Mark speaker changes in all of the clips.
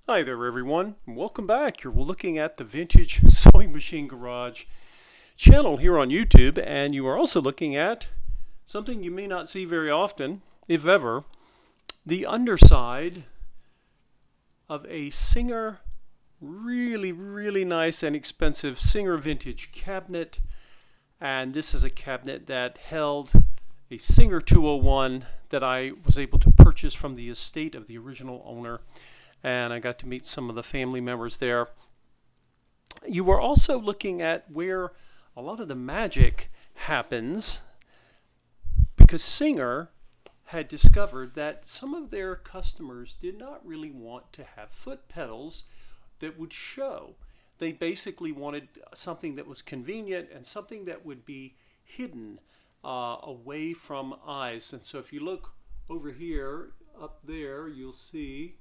Speaker 1: Hi there everyone, and welcome back. You're looking at the Vintage Sewing Machine Garage channel here on YouTube, and you are also looking at something you may not see very often, if ever, the underside of a Singer really nice and expensive Singer vintage cabinet. And this is a cabinet that held a Singer 201 that I was able to purchase from the estate of the original owner, and I got to meet some of the family members there. You were also looking at where a lot of the magic happens, because Singer had discovered that some of their customers did not really want to have foot pedals that would show. They basically wanted something that was convenient and something that would be hidden away from eyes. And so if you look over here, up there, you'll see,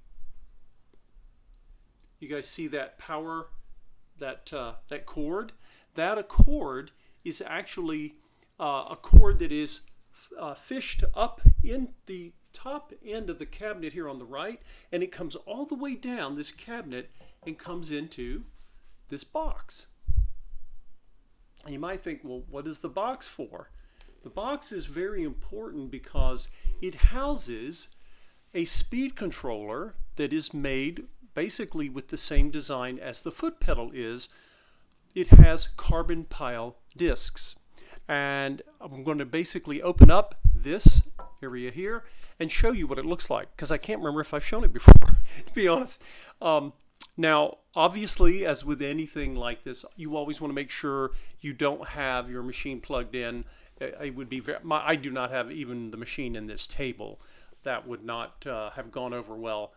Speaker 1: you guys see that power, that cord? That accord is actually a cord that is fished up in the top end of the cabinet here on the right, and it comes all the way down this cabinet and comes into this box. And you might think, well, what is the box for? The box is very important because it houses a speed controller that is made basically with the same design as the foot pedal is. It has carbon pile discs. And I'm going to basically open up this area here and show you what it looks like, because I can't remember if I've shown it before, to be honest. Now, obviously, as with anything like this, you always want to make sure you don't have your machine plugged in. It would be I do not have even the machine in this table. That would not have gone over well.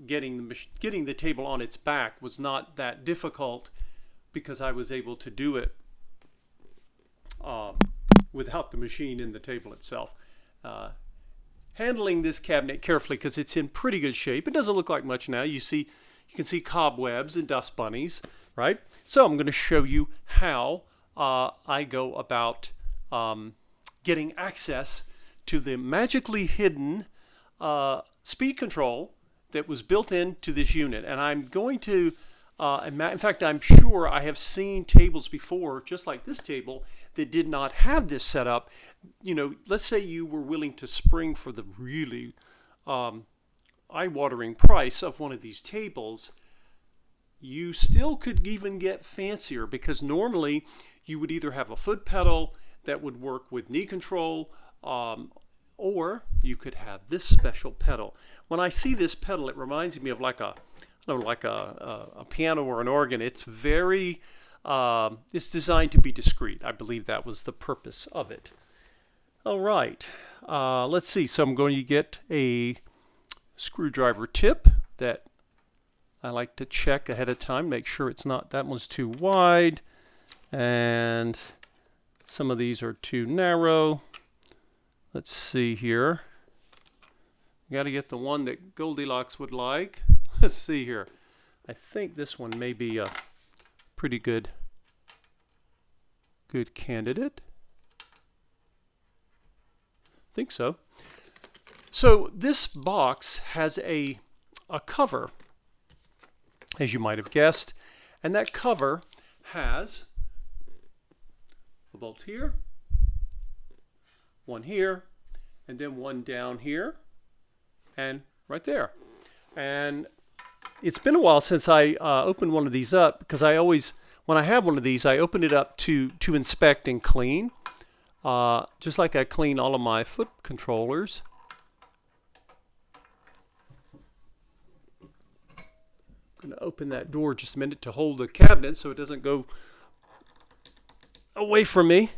Speaker 1: Getting the table on its back was not that difficult, because I was able to do it without the machine in the table itself. Handling this cabinet carefully, because it's in pretty good shape. It doesn't look like much now. You can see cobwebs and dust bunnies, right? So I'm going to show you how I go about getting access to the magically hidden speed control that was built into this unit. And I'm going to, in fact, I'm sure I have seen tables before, just like this table, that did not have this set up. You know, let's say you were willing to spring for the really eye-watering price of one of these tables. You still could even get fancier, because normally you would either have a foot pedal that would work with knee control, or you could have this special pedal. When I see this pedal, it reminds me of like a piano or an organ. It's very, it's designed to be discreet. I believe that was the purpose of it. All right, let's see. So I'm going to get a screwdriver tip that I like to check ahead of time, make sure it's not, that one's too wide, and some of these are too narrow. Let's see here. Got to get the one that Goldilocks would like. Let's see here. I think this one may be a pretty good candidate. I think so. So this box has a cover, as you might have guessed, and that cover has a bolt here, one here, and then one down here, and right there. And it's been a while since I opened one of these up, because I always, when I have one of these, I open it up to inspect and clean, just like I clean all of my foot controllers. I'm going to open that door just a minute to hold the cabinet so it doesn't go away from me.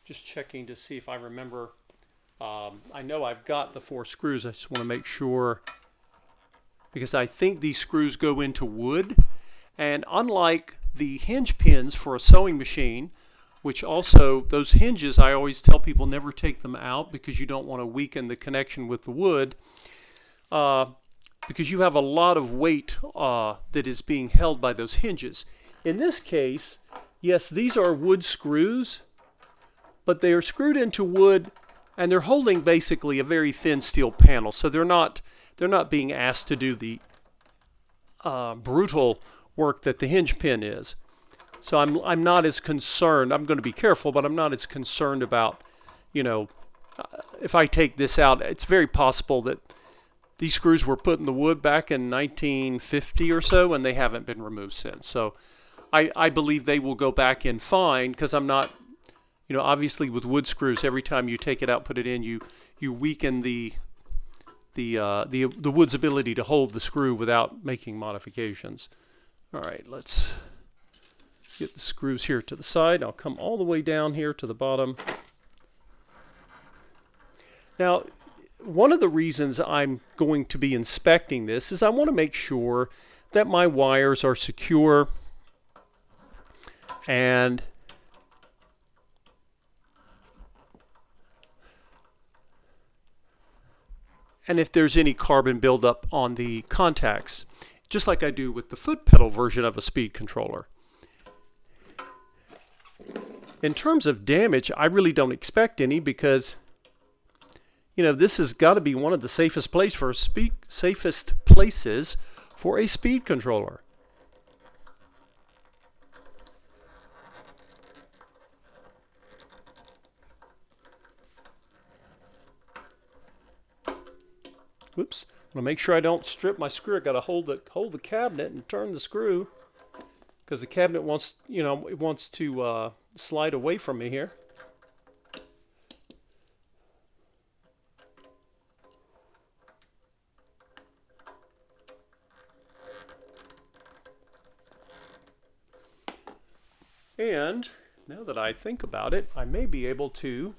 Speaker 1: Just checking to see if I remember. I know I've got the 4 screws. I just want to make sure, because I think these screws go into wood. And unlike the hinge pins for a sewing machine, which also, those hinges, I always tell people never take them out, because you don't want to weaken the connection with the wood, because you have a lot of weight that is being held by those hinges. In this case, yes, these are wood screws, but they are screwed into wood and they're holding basically a very thin steel panel, so they're not being asked to do the brutal work that the hinge pin is. So I'm not as concerned. I'm going to be careful, but I'm not as concerned about, if I take this out, it's very possible that these screws were put in the wood back in 1950 or so, and they haven't been removed since. So I believe they will go back in fine, because I'm not, obviously with wood screws, every time you take it out, put it in, you weaken the wood's ability to hold the screw without making modifications. All right, let's get the screws here to the side. I'll come all the way down here to the bottom. Now, one of the reasons I'm going to be inspecting this is I want to make sure that my wires are secure and if there's any carbon buildup on the contacts, just like I do with the foot pedal version of a speed controller. In terms of damage, I really don't expect any, because this has got to be one of the safest places for a speed controller. Whoops! I want to make sure I don't strip my screw. I got to hold the cabinet and turn the screw, because the cabinet wants to slide away from me here. And now that I think about it, I may be able to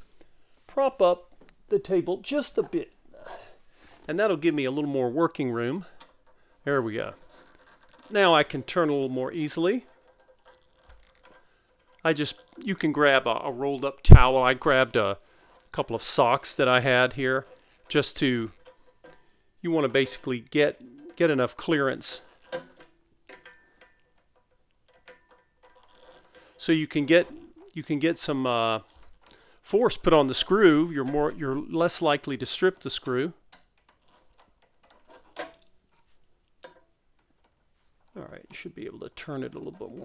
Speaker 1: prop up the table just a bit. And that'll give me a little more working room. There we go. Now I can turn a little more easily. You can grab a rolled up towel. I grabbed a couple of socks that I had here, you want to basically get enough clearance so you can get some force put on the screw. You're less likely to strip the screw. All right, you should be able to turn it a little bit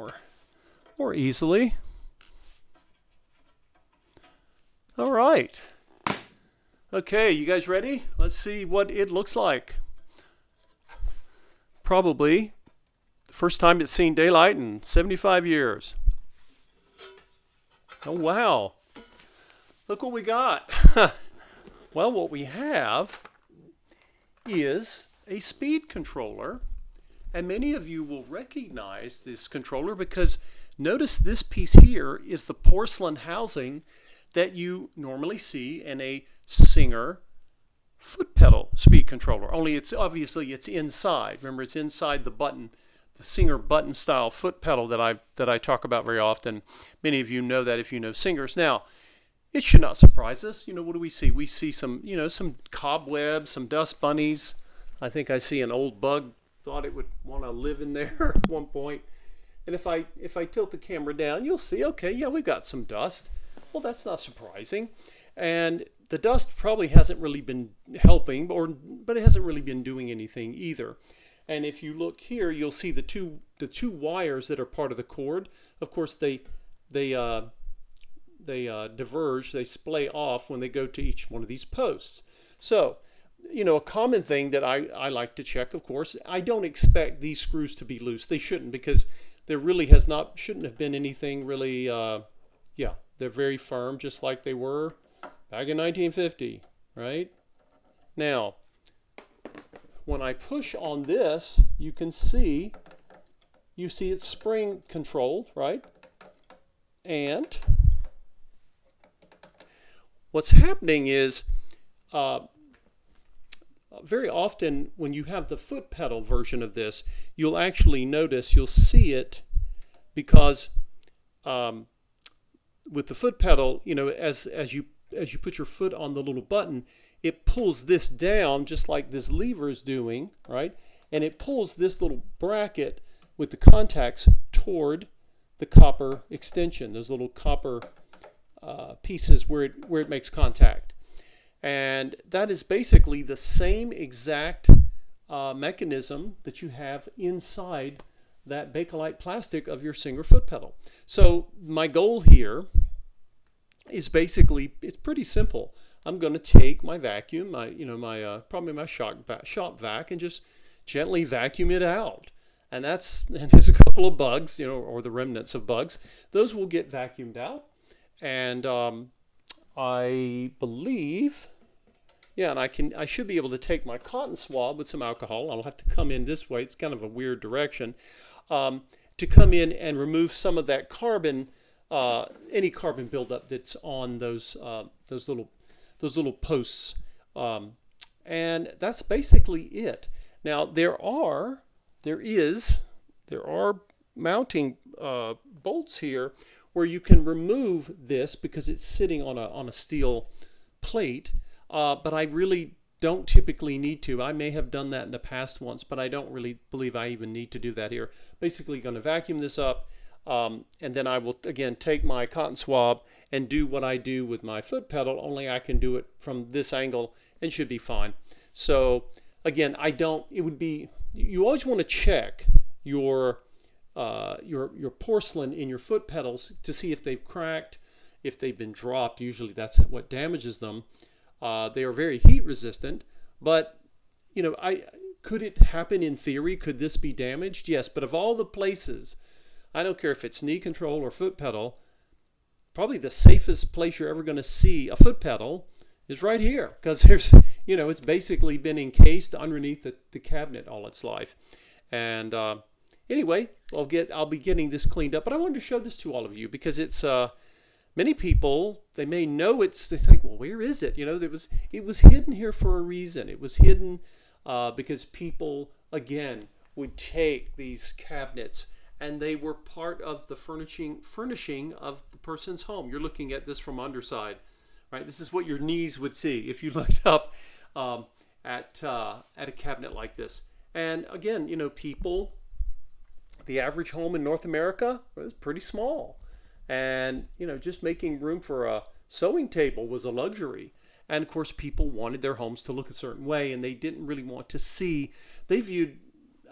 Speaker 1: more easily. All right. Okay, you guys ready? Let's see what it looks like. Probably the first time it's seen daylight in 75 years. Oh, wow. Look what we got. Well, what we have is a speed controller. And many of you will recognize this controller, because notice this piece here is the porcelain housing that you normally see in a Singer foot pedal speed controller. Only it's inside. Remember, it's inside the button, the Singer button style foot pedal that I talk about very often. Many of you know that if you know Singers. Now, it should not surprise us. What do we see? We see some cobwebs, some dust bunnies. I think I see an old bug. Thought it would want to live in there at one point. And if I tilt the camera down, you'll see, okay, yeah, we've got some dust. Well, that's not surprising. And the dust probably hasn't really been helping, but it hasn't really been doing anything either. And if you look here, you'll see the two wires that are part of the cord. Of course, they diverge, they splay off when they go to each one of these posts. So, a common thing that I like to check, of course, I don't expect these screws to be loose. They shouldn't, because there really shouldn't have been anything really, they're very firm, just like they were back in 1950, right? Now, when I push on this, you see it's spring controlled, right? And what's happening is, very often when you have the foot pedal version of this, you'll see it, because with the foot pedal, as you put your foot on the little button, it pulls this down just like this lever is doing, right? And it pulls this little bracket with the contacts toward the copper extension, those little copper pieces where it makes contact. And that is basically the same exact mechanism that you have inside that Bakelite plastic of your Singer foot pedal. So my goal here is basically, it's pretty simple. I'm going to take my vacuum, probably my shop vac, and just gently vacuum it out. And there's a couple of bugs, or the remnants of bugs. Those will get vacuumed out. And I believe, and I should be able to take my cotton swab with some alcohol. I'll have to come in this way. It's kind of a weird direction. To come in and remove some of that carbon, any carbon buildup that's on those little posts, and that's basically it. Now there are mounting bolts here where you can remove this because it's sitting on a steel plate, but I really don't typically need to. I may have done that in the past once, but I don't really believe I even need to do that here. Basically going to vacuum this up, and then I will again take my cotton swab and do what I do with my foot pedal, only I can do it from this angle and should be fine. So again, you always want to check your porcelain in your foot pedals to see if they've cracked, if they've been dropped. Usually that's what damages them. They are very heat resistant, but could it happen in theory? Could this be damaged? Yes, but of all the places, I don't care if it's knee control or foot pedal, probably the safest place you're ever going to see a foot pedal is right here, because it's basically been encased underneath the cabinet all its life. And anyway, I'll be getting this cleaned up, but I wanted to show this to all of you because it's many people, they may know they think, well, where is it? It was hidden here for a reason. It was hidden because people, again, would take these cabinets and they were part of the furnishing of the person's home. You're looking at this from underside, right? This is what your knees would see if you looked up at a cabinet like this. And again, people, the average home in North America was pretty small. And, just making room for a sewing table was a luxury. And of course, people wanted their homes to look a certain way, and they didn't really want to see. They viewed,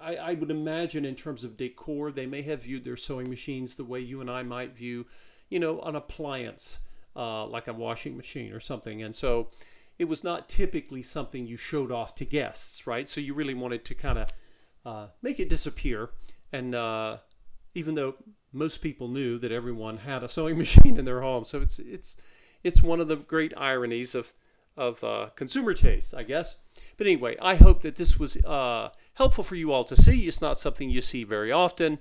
Speaker 1: I would imagine, in terms of decor, they may have viewed their sewing machines the way you and I might view, an appliance, like a washing machine or something. And so it was not typically something you showed off to guests, right? So you really wanted to kind of make it disappear. And even though most people knew that everyone had a sewing machine in their home, so it's one of the great ironies of consumer taste, I guess. But anyway, I hope that this was helpful for you all to see. It's not something you see very often,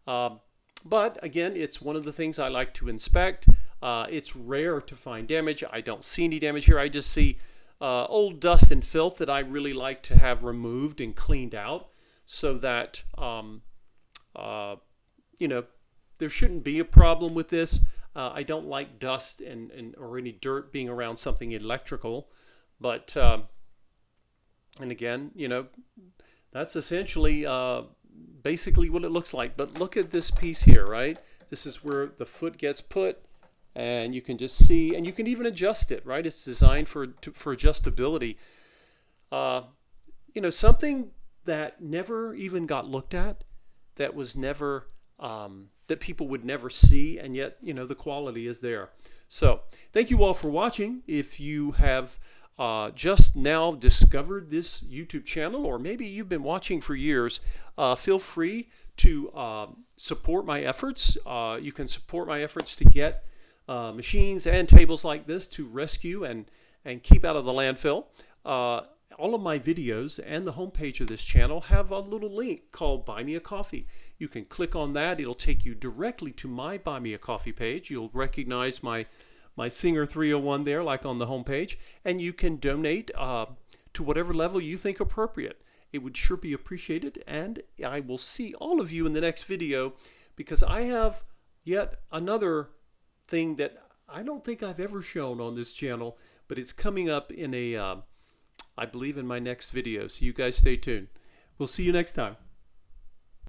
Speaker 1: but again, it's one of the things I like to inspect. It's rare to find damage. I don't see any damage here. I just see old dust and filth that I really like to have removed and cleaned out, so that there shouldn't be a problem with this. I don't like dust or any dirt being around something electrical, but and again, that's essentially basically what it looks like. But look at this piece here, right? This is where the foot gets put, and you can just see, and you can even adjust it, right? It's designed for adjustability. Something that never even got looked at, that was never that people would never see, and yet the quality is there. So thank you all for watching. If you have just now discovered this YouTube channel, or maybe you've been watching for years, feel free to support my efforts. You can support my efforts to get machines and tables like this to rescue and keep out of the landfill. All of my videos and the homepage of this channel have a little link called Buy Me a Coffee. You can click on that. It'll take you directly to my Buy Me a Coffee page. You'll recognize my Singer 301 there, like on the homepage, and you can donate to whatever level you think appropriate. It would sure be appreciated, and I will see all of you in the next video, because I have yet another thing that I don't think I've ever shown on this channel, but it's coming up in I believe in my next video. So you guys stay tuned. We'll see you next time.